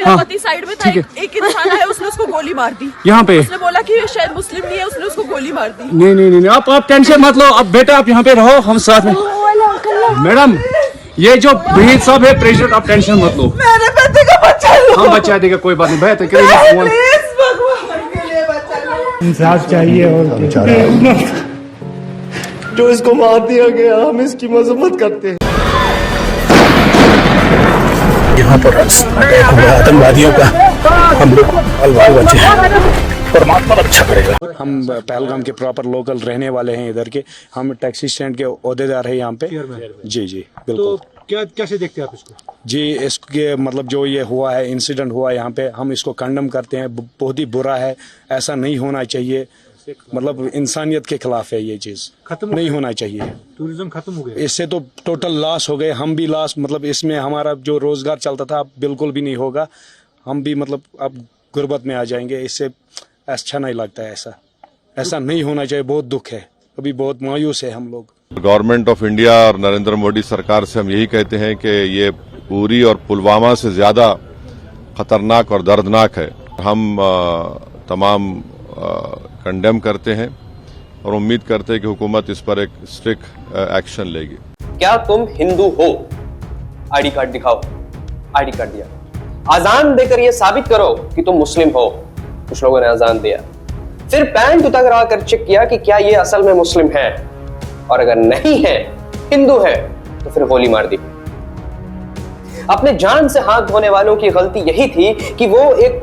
मेरा पति साइड में था, एक इंसान है, उसने उसको गोली मार दी यहाँ पे। उसने बोला कि ये शायद मुस्लिम नहीं है, उसने उसको गोली मार दी। नहीं नहीं नहीं, आप टेंशन मत लो, अब बेटा आप यहाँ पे रहो, हम साथ में। मैडम ये जो वहीद साहब है प्रेसिडेंट, आप टेंशन मत लो, मेरे बेटे का बच्चा लो। हम बचा देगा, कोई बात नहीं। बेहतर प्लीज भगवान के लिए बचा लो। इंसाफ चाहिए और जो इसको मार दिया गया, हम इसकी मजम्मत करते हैं। यहाँ पर आतंकवादियों का हम लोग अलवार बचे हैं, परमात्मा अच्छा करेगा। हम पहलगाम के प्रॉपर लोकल रहने वाले हैं, इधर के हम टैक्सी स्टैंड के ओहदेदार हैं यहाँ पे। जी जी बिल्कुल। तो क्या कैसे देखते हैं आप इसको? जी इसके मतलब जो ये हुआ है, इंसिडेंट हुआ यहाँ पे, हम इसको कंडम करते हैं, बहुत ही बुरा है, ऐसा नहीं होना चाहिए, मतलब इंसानियत के खिलाफ है ये चीज़, खत्म नहीं होना चाहिए। टूरिज्म खत्म हो गया, इससे तो टोटल लॉस हो गए, हम भी लॉस, मतलब इसमें हमारा जो रोजगार चलता था अब बिल्कुल भी नहीं होगा, हम भी मतलब अब गुर्बत में आ जाएंगे। इससे अच्छा नहीं लगता है, ऐसा नहीं होना चाहिए, बहुत दुख है, अभी बहुत मायूस है हम लोग। गवर्नमेंट ऑफ इंडिया और नरेंद्र मोदी सरकार से हम यही कहते हैं कि ये उरी और पुलवामा से ज्यादा खतरनाक और दर्दनाक है। हम तमाम कंडेम करते हैं और उम्मीद करते हैं कि हुकूमत इस पर एक स्ट्रिक्ट एक्शन लेगी। क्या तुम हिंदू हो? आईडी कार्ड दिखाओ। आईडी कार्ड दिया। आजान देकर यह साबित करो कि तुम मुस्लिम हो। कुछ लोगों ने आजान दिया, फिर पैंट उतार कर चेक किया कि क्या ये असल में मुस्लिम है, और अगर नहीं है, हिंदू है, तो फिर गोली मार दी। अपने जान से हाथ धोने वालों की गलती यही थी कि वो एक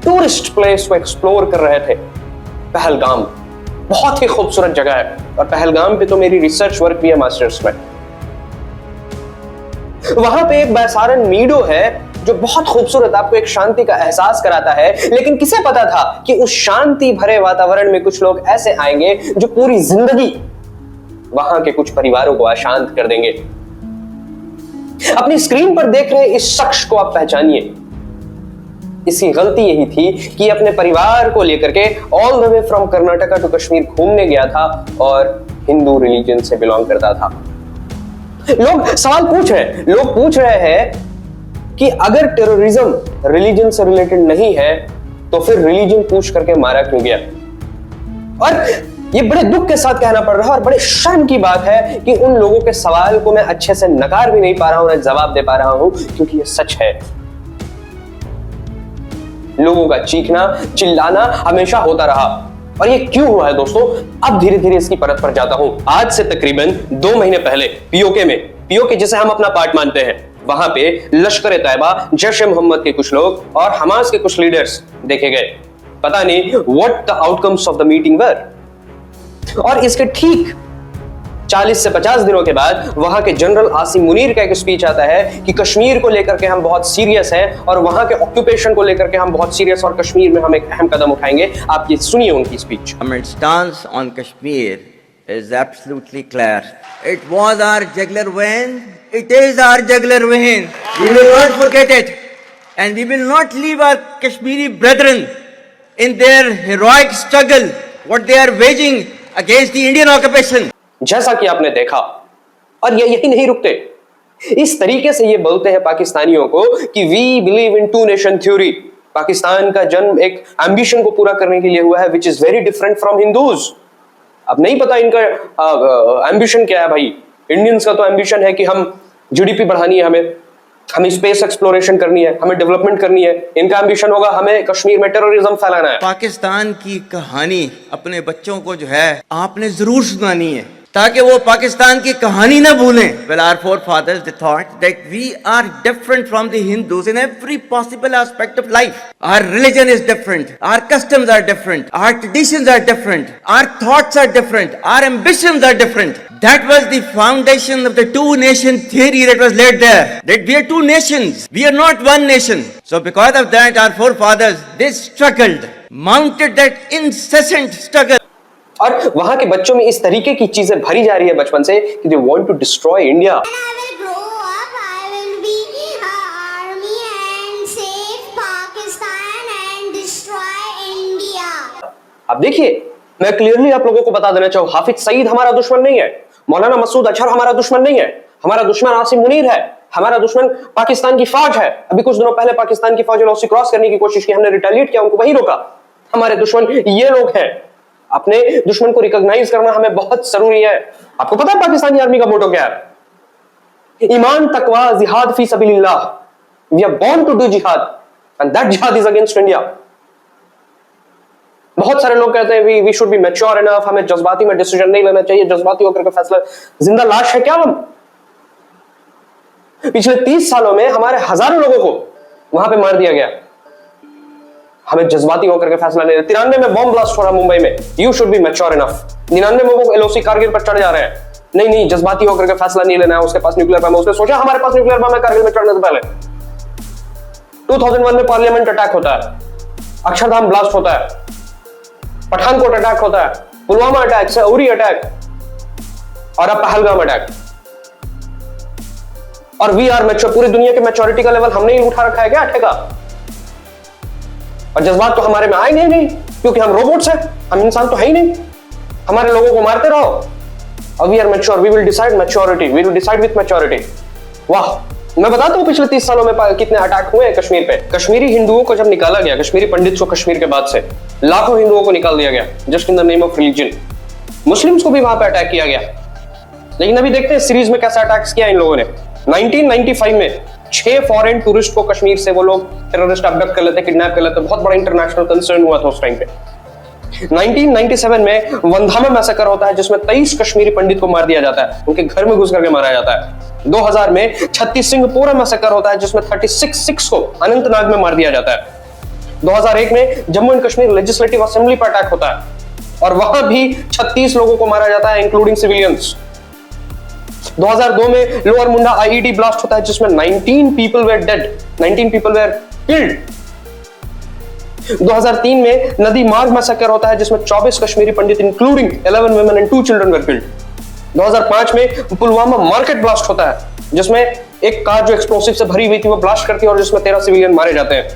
टूरिस्ट प्लेस को एक्सप्लोर कर रहे थे। पहलगाम बहुत ही खूबसूरत जगह है, और पहलगाम पे तो मेरी रिसर्च वर्क भी है मास्टर्स में। वहां पे एक बैसारन मीडो है जो बहुत खूबसूरत, आपको एक शांति का एहसास कराता है, लेकिन किसे पता था कि उस शांति भरे वातावरण में कुछ लोग ऐसे आएंगे जो पूरी जिंदगी वहां के कुछ परिवारों को अशांत कर देंगे। अपनी स्क्रीन पर देख रहे इस शख्स को आप पहचानिए। इसकी गलती यही थी कि अपने परिवार को लेकर के all the way from Karnataka to Kashmir घूमने गया था और हिंदू रिलीजन से बिलोंग करता था। लोग सवाल पूछ रहे हैं कि अगर टेररिज्म रिलीजन से रिलेटेड नहीं है तो फिर रिलीजन पूछ करके मारा क्यों गया? और ये बड़े दुख के साथ कहना पड़ रहा है और बड़े शर्म की बात है कि उन लोगों के सवाल को मैं अच्छे से नकार भी नहीं पा रहा हूं, ना जवाब दे पा रहा हूं, क्योंकि ये सच है। लोगों का चीखना चिल्लाना हमेशा होता रहा, और ये क्यों हुआ है दोस्तों? अब धीरे धीरे इसकी परत पर जाता हूं। आज से तकरीबन 2 महीने पहले पीओके जिसे हम अपना पार्ट मानते हैं, वहां पे लश्कर तैयबा, जैश ए मोहम्मद के कुछ लोग और हमास के कुछ लीडर्स देखे गए। पता नहीं what the outcomes of the meeting were. और इसके ठीक 40 से 50 दिनों के बाद वहां के जनरल आसिम मुनीर का एक स्पीच आता है कि कश्मीर को लेकर के हम बहुत सीरियस हैं और वहां के ऑक्यूपेशन को लेकर के हम बहुत सीरियस, और कश्मीर में हम एक अहम कदम उठाएंगे। आप ये सुनिए उनकी speech. Our stance on Kashmir is absolutely clear. It was our jugular vein. It is our jugular vein. We will not forget it, and we will not leave our Kashmiri brethren in their heroic struggle, what they are waging against the Indian occupation. जैसा कि आपने देखा, और ये यही नहीं रुकते, इस तरीके से ये बोलते हैं पाकिस्तानियों को कि we believe in 2 nation theory. Pakistan का जन्म एक एम्बिशन को पूरा करने के लिए हुआ है, which is very different from Hindus. अब नहीं पता इनका एम्बिशन क्या है भाई। इंडियंस का तो एम्बिशन है कि हम जीडीपी बढ़ानी है, हमें स्पेस एक्सप्लोरेशन करनी है, हमें डेवलपमेंट करनी है। इनका एम्बिशन होगा हमें कश्मीर में टेररिज्म फैलाना है। पाकिस्तान की कहानी अपने बच्चों को जो है आपने जरूर सुनानी है, ताकि वो पाकिस्तान की कहानी ना भूलें। Well, our forefathers they thought that we are different from the Hindus in every possible aspect of life. Our religion is different, our customs are different, our traditions are different, our thoughts are different, our ambitions are different. That was the foundation of the 2 nation theory that was laid there. That we are 2 nations, we are not 1 nation. So because of that, our forefathers they struggled, mounted that incessant struggle. और वहां के बच्चों में इस तरीके की चीजें भरी जा रही है बचपन से कि they want to destroy India. अब देखिए, मैं क्लियरली आप लोगों को बता देना चाहूं, हाफिज सईद हमारा दुश्मन नहीं है, मौलाना मसूद अजहर हमारा दुश्मन नहीं है, हमारा दुश्मन आसिम मुनीर है। हमारा दुश्मन पाकिस्तान की फौज है। अभी कुछ दिनों पहले पाकिस्तान की फौज ने क्रॉस करने की कोशिश की, हमने रिटेलिएट किया, उनको वहीं रोका। हमारे दुश्मन ये लोग हैं। अपने दुश्मन को रिकॉग्नाइज करना हमें बहुत जरूरी है। आपको पता है पाकिस्तानी आर्मी का मोटो क्या है? ईमान, तकवा, जिहाद फी सबीलिल्लाह। We are born to do जिहाद एंड दैट जिहाद इज अगेंस्ट इंडिया। बहुत सारे लोग कहते हैं we should be mature enough, हमें जज्बाती में डिसीजन नहीं लेना चाहिए, जज्बाती होकर के फैसला। जिंदा लाश है क्या हम? पिछले 30 सालों में हमारे हजारों लोगों को वहां पे मार दिया गया। हमें जज्बाती होकर के फैसला नहीं। 93 में बॉम्ब ब्लास्ट हो रहा मुंबई में, you should be mature enough. 99 में वो एलओसी कारगिल पर चढ़ जा रहे हैं, नहीं जज्बाती होकर के फैसला नहीं लेना है। उसके पास न्यूक्लियर बम है, उसने सोचा हमारे पास न्यूक्लियर बम है कारगिल में चढ़ने से पहले। 2001 में पार्लियामेंट अटैक होता है, अक्षरधाम ब्लास्ट होता है, पठानकोट अटैक होता है, पुलवामा अटैक, उरी अटैक और अब पहलगाम अटैक। और वी आर मैच्योर। पूरी दुनिया के मैच्योरिटी का लेवल हमने ही उठा रखा है क्या ठेका? और जज्बात तो हमारे में आए नहीं, क्योंकि हम रोबोट्स हैं, हम इंसान तो है ही नहीं। हमारे लोगों को मारते रहो और we are mature, we will decide maturity, we will decide with maturity. वाह, मैं बताता हूं पिछले 30 सालों में कितने अटैक हुए हैं कश्मीर पे। कश्मीरी हिंदुओं को जब निकाला गया, कश्मीरी पंडित को कश्मीर के बाद से लाखों हिंदुओं को निकाल दिया गया just in the name of religion. Muslims को भी वहां पे अटैक किया गया। लेकिन अभी देखते हैं सीरीज में कैसा अटैक्स किया इन लोगों ने। 1995 में 6 फॉरेन टूरिस्ट को कश्मीर से वो लोग टेररिस्ट अबडक्ट कर लेते, किडनैप कर लेते। बहुत बड़ा इंटरनेशनल कंसर्न हुआ था उस टाइम पे। 1997 में वंधामा मैसेकर होता है, जिसमें 23 कश्मीरी पंडित को मार दिया जाता है, उनके घर में घुस करके मारा जाता है। 2000 में 36 सिंहपोरा मैसेकर होता है, जिसमें 36 सिख्स को अनंतनाग में मार दिया जाता है। 2001 में Jammu and Kashmir legislative assembly पर अटैक होता है और वहां भी 36 लोगों को मारा जाता है, इंक्लूडिंग सिविलियंस। 2002 में लोअर मुंडा आईईडी ब्लास्ट होता है, जिसमें 19 people were dead, 19 people were killed. 2003 में नदी मार्ग मैसेकर होता है, जिसमें 24 Kashmiri Pandit including 11 women and 2 children were killed. 2005 में पुलवामा मार्केट ब्लास्ट होता है, जिसमें एक कार जो एक्सप्लोसिव से भरी हुई थी वो ब्लास्ट करती है और जिसमें 13 सिविलियन मारे जाते हैं।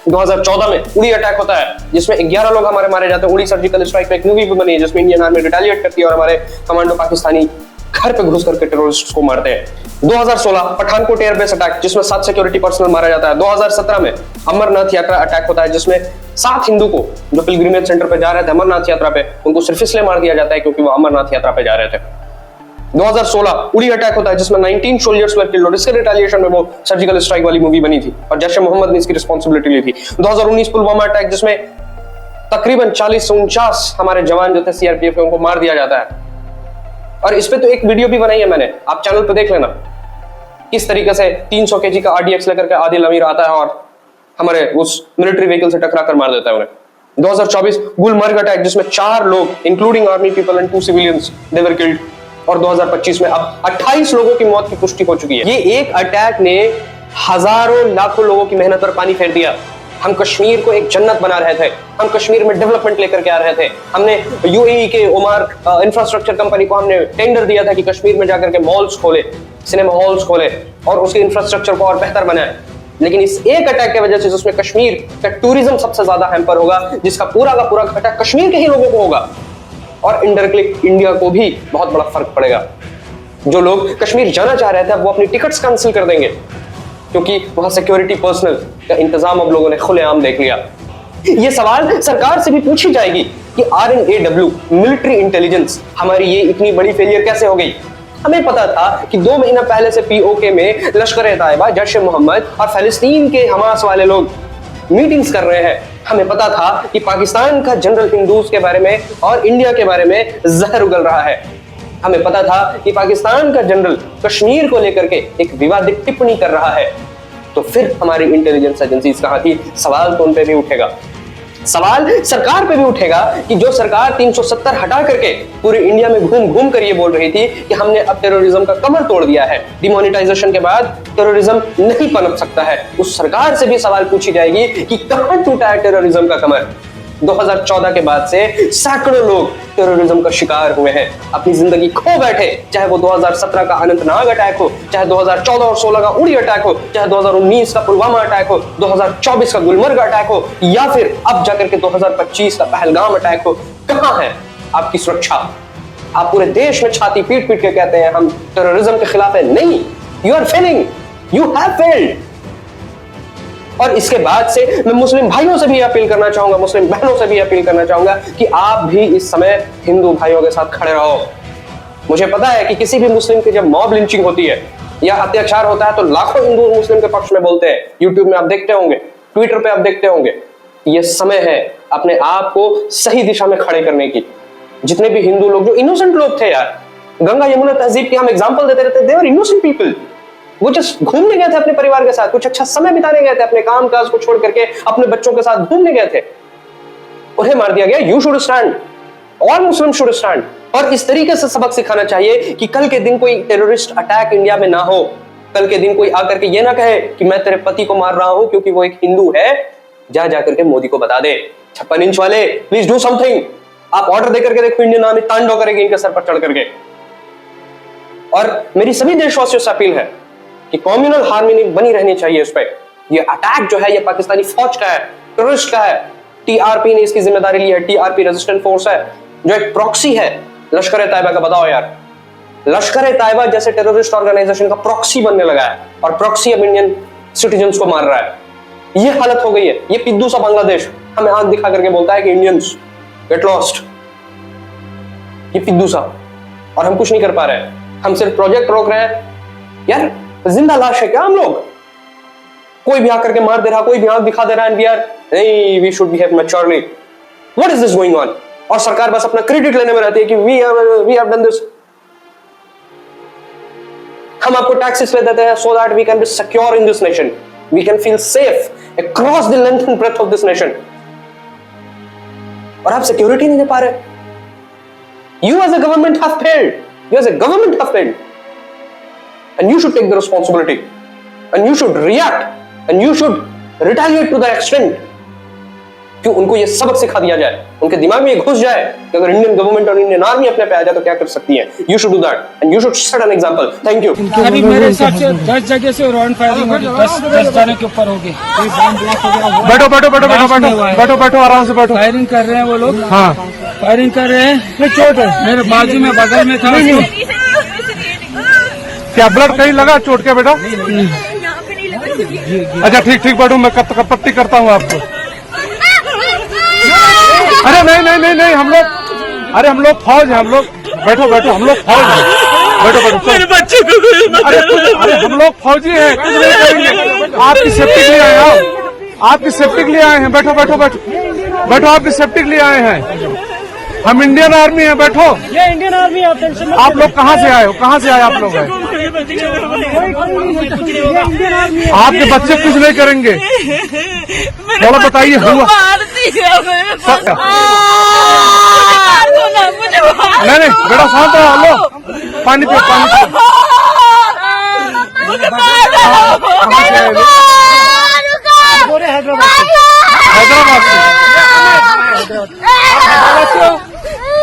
2014 में उड़ी अटैक होता है, जिसमें 11 लोग हमारे मारे जाते हैं। उड़ी सर्जिकल स्ट्राइक पे एक मूवी भी बनी है, जिसमें इंडियन आर्मी रिटेलिएट करती है और हमारे कमांडो पाकिस्तानी घर पे घुस करके टेररिस्ट्स को मारते हैं। 2016 पठानकोट एयरबेस अटैक, जिसमें 7 सिक्योरिटी पर्सनल मारा जाता है। 2017 में अमरनाथ यात्रा अटैक होता है, जिसमें 7 हिंदू को जो पिलग्रिमेज सेंटर पे जा रहे थे अमरनाथ यात्रा पे, उनको सिर्फ इसलिए मार दिया जाता है क्योंकि वो अमरनाथ यात्रा पे जा रहे थे। 2016 उड़ी अटैक होता है, जिसमें 19 सोल्जर्स वर किल्ड और इसके रिटेलिएशन में वो सर्जिकल स्ट्राइक वाली मूवी बनी थी और जैश ए मोहम्मद ने इसकी रिस्पांसिबिलिटी ली थी। 2019 पुलवामा अटैक, जिसमें तकरीबन 40 से 49 हमारे जवान जो थे सीआरपीएफ के, उनको मार दिया जाता है। और इस पे तो एक वीडियो भी बनाई है मैंने, आप चैनल पे देख लेना, किस तरीके से 300 केजी का आरडीएक्स लेकर के आदिल अमीर आता है और हमारे उस मिलिट्री व्हीकल से टकरा कर मार देता है उन्हें। 2024 गुलमर्ग अटैक, जिसमें 4 लोग including army people and 2 civilians they were killed. और 2025 में अब 28 लोगों की मौत की पुष्टि हो चुकी है। ये एक अटैक ने हजारों लाखों लोगों की मेहनत पर पानी फेर दिया। हम कश्मीर को एक जन्नत बना रहे थे, हम कश्मीर में डेवलपमेंट लेकर के आ रहे थे। हमने यूएई के ओमार इंफ्रास्ट्रक्चर कंपनी को हमने टेंडर दिया था कि कश्मीर में जाकर के मॉल्स खोले, सिनेमा हॉल्स खोले और उसके इंफ्रास्ट्रक्चर को और बेहतर बनाए। लेकिन इस एक अटैक की वजह से जिसमें कश्मीर का टूरिज्म सबसे ज्यादा हैम्पर होगा, जिसका पूरा का पूरा घाटा कश्मीर के ही लोगों को होगा और इनडायरेक्टली इंडिया को भी बहुत बड़ा फर्क पड़ेगा। जो लोग कश्मीर जाना चाह रहे थे वो अपनी टिकट्स कैंसिल कर देंगे, क्योंकि वहां सिक्योरिटी पर्सनल का इंतजाम अब लोगों ने खुलेआम देख लिया। ये सवाल सरकार से भी पूछी जाएगी कि RNAW मिलिट्री इंटेलिजेंस हमारी ये इतनी बड़ी फेलियर कैसे हो गई। हमें पता था कि 2 महीना पहले से POK में लश्कर-ए-तैयबा, जैश ए मोहम्मद और फिलिस्तीन के हमास वाले लोग मीटिंग्स कर रहे हैं। हमें पता था कि पाकिस्तान का जनरल हिंदूज के बारे में और इंडिया के बारे में जहर उगल रहा है। हमें पता था कि पाकिस्तान का जनरल कश्मीर को लेकर के एक विवादित टिप्पणी कर रहा है। तो फिर हमारी इंटेलिजेंस एजेंसीज कहां थी? सवाल तो उन पे भी उठेगा, सवाल सरकार पे भी उठेगा कि जो सरकार 370 हटा करके पूरे इंडिया में घूम घूम कर ये बोल रही थी कि हमने अब टेररिज्म का कमर तोड़ दिया है, डिमोनेटाइजेशन के बाद टेररिज्म नहीं पनप सकता है, उस सरकार से भी सवाल पूछी जाएगी कि कहां टूटा है टेररिज्म का कमर। 2014 के बाद से सैकड़ों लोग टेररिज्म का शिकार हुए हैं, अपनी जिंदगी खो बैठे, चाहे वो 2017 का अनंतनाग अटैक हो, चाहे 2014 और 16 का उड़ी अटैक हो, चाहे 2019 का पुलवामा अटैक हो, 2024 का गुलमर्ग अटैक हो या फिर अब जाकर के 2025 का पहलगाम अटैक हो। कहां है आपकी सुरक्षा? आप पूरे देश में छाती पीट पीट के कहते हैं हम टेररिज्म के खिलाफ है। नहीं, you are failing, you have failed. और इसके बाद से मैं मुस्लिम भाइयों से भी अपील करना चाहूंगा, मुस्लिम बहनों से भी अपील करना चाहूंगा कि आप भी इस समय हिंदू भाइयों के साथ खड़े रहो। मुझे पता है कि किसी भी मुस्लिम की जब मॉब लिंचिंग होती है या अत्याचार होता है तो लाखों हिंदू मुस्लिम के पक्ष में बोलते हैं। यूट्यूब में आप देखते होंगे, ट्विटर पे आप देखते होंगे। ये समय है अपने आप को सही दिशा में खड़े करने की। जितने भी हिंदू लोग जो इनोसेंट लोग थे यार, गंगा यमुना तहजीब की हम एग्जांपल देते रहते, दे वर इनोसेंट पीपल। वो जस्ट घूमने गए थे अपने परिवार के साथ, कुछ अच्छा समय बिताने गए थे, अपने काम काज को छोड़ करके अपने बच्चों के साथ घूमने गए थे, उन्हें मार दिया गया। You should stand, all Muslim should stand. और इस तरीके से सबक सिखाना चाहिए कि कल के दिन कोई टेररिस्ट अटैक इंडिया में ना हो। कल के दिन कोई आकर के ये ना कहे कि मैं तेरे पति को मार रहा हूं क्योंकि वो एक हिंदू है। जाकर के मोदी को बता दे, 56 इंच वाले प्लीज डू समथिंग। आप ऑर्डर देकर के देखो, इंडियन आर्मी तांडव करेगी इनके सर पर चढ़ करके। और मेरी सभी देशवासियों से अपील है कि कम्युनल हार्मनी बनी रहनी चाहिए इस पर। ये अटैक जो है ये पाकिस्तानी फौज का है, टेररिस्ट का है। टीआरपी ने इसकी जिम्मेदारी ली है। टीआरपी रेजिस्टेंट फोर्स है जो एक प्रॉक्सी है लश्कर ए तैयबा का। बताओ यार, लश्कर ए तैयबा जैसे टेररिस्ट ऑर्गेनाइजेशन का प्रॉक्सी बनने लगा है और प्रॉक्सी अब इंडियन सिटीजन्स को मार रहा है। ये हालत हो गई है। ये पिद्दू सा बांग्लादेश हमें आंख दिखा करके बोलता है कि इंडियंस गेट लॉस्ट। ये पिद्दू सा, और हम कुछ नहीं कर पा रहे हैं। हम सिर्फ प्रोजेक्ट रोक रहे हैं। यार जिंदा लाश है क्या हम लोग? कोई भी आकर के मार दे रहा, कोई भी आंख दिखा दे रहा है, यार नहीं, we should behave maturely. What is this going on? और सरकार बस अपना क्रेडिट लेने में रहती है कि वी हैव डन दिस। हम आपको टैक्सेस ले देते हैं so that we can be secure in this nation, we can feel safe across the length and breadth of this nation. और आप सिक्योरिटी नहीं दे पा रहे। You as a government have failed, you as a government have failed, and you should take the responsibility, and you should react, and you should retaliate to the extent कि उनको ये सबक सिखा दिया जाए, उनके दिमाग में ये घुस जाए कि अगर इंडियन गवर्नमेंट और इंडियन आर्मी अपने पे आ जाए तो क्या कर सकती है। You should do that, and you should set an example. Thank you. अभी मेरे हिसाब से 10 जगह से राउंड फायरिंग होगी, 10 जाने के ऊपर होगी। बैठो बैठो बैठो बैठो बैठो बैठो बैठो आराम से बैठो। फायरिंग कर रहे हैं वो लोग। हाँ फायरिंग कर रहे हैं। चोट है मेरे बाजू में, बगल में था। क्या ब्लड कहीं लगा चोट के बेटा? अच्छा ठीक ठीक बैठो, मैं पट्टी करता हूँ आपको। अरे नहीं नहीं नहीं नहीं, हम लोग, अरे हम लोग फौज है, हम लोग बैठो बैठो, हम लोग फौज है, बैठो बैठो। मेरे बच्चे को अरे हम लोग फौजी हैं, कुछ नहीं करेंगे। आपकी सेफ्टी के लिए आए हैं, आपकी सेफ्टी के लिए आए हैं। बैठो बैठो बैठो बैठो, आपकी सेफ्टी के लिए आए हैं। हम इंडियन आर्मी है, बैठो। ये इंडियन आर्मी है। आप लोग कहाँ से आए हो? कहाँ से आए आप लोग? आपके बच्चे कुछ नहीं करेंगे। थोड़ा बताइए। नहीं नहीं बेटा शांत हो, लो पानी पियो, पानी पियो। हैदराबाद से।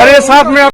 अरे साथ में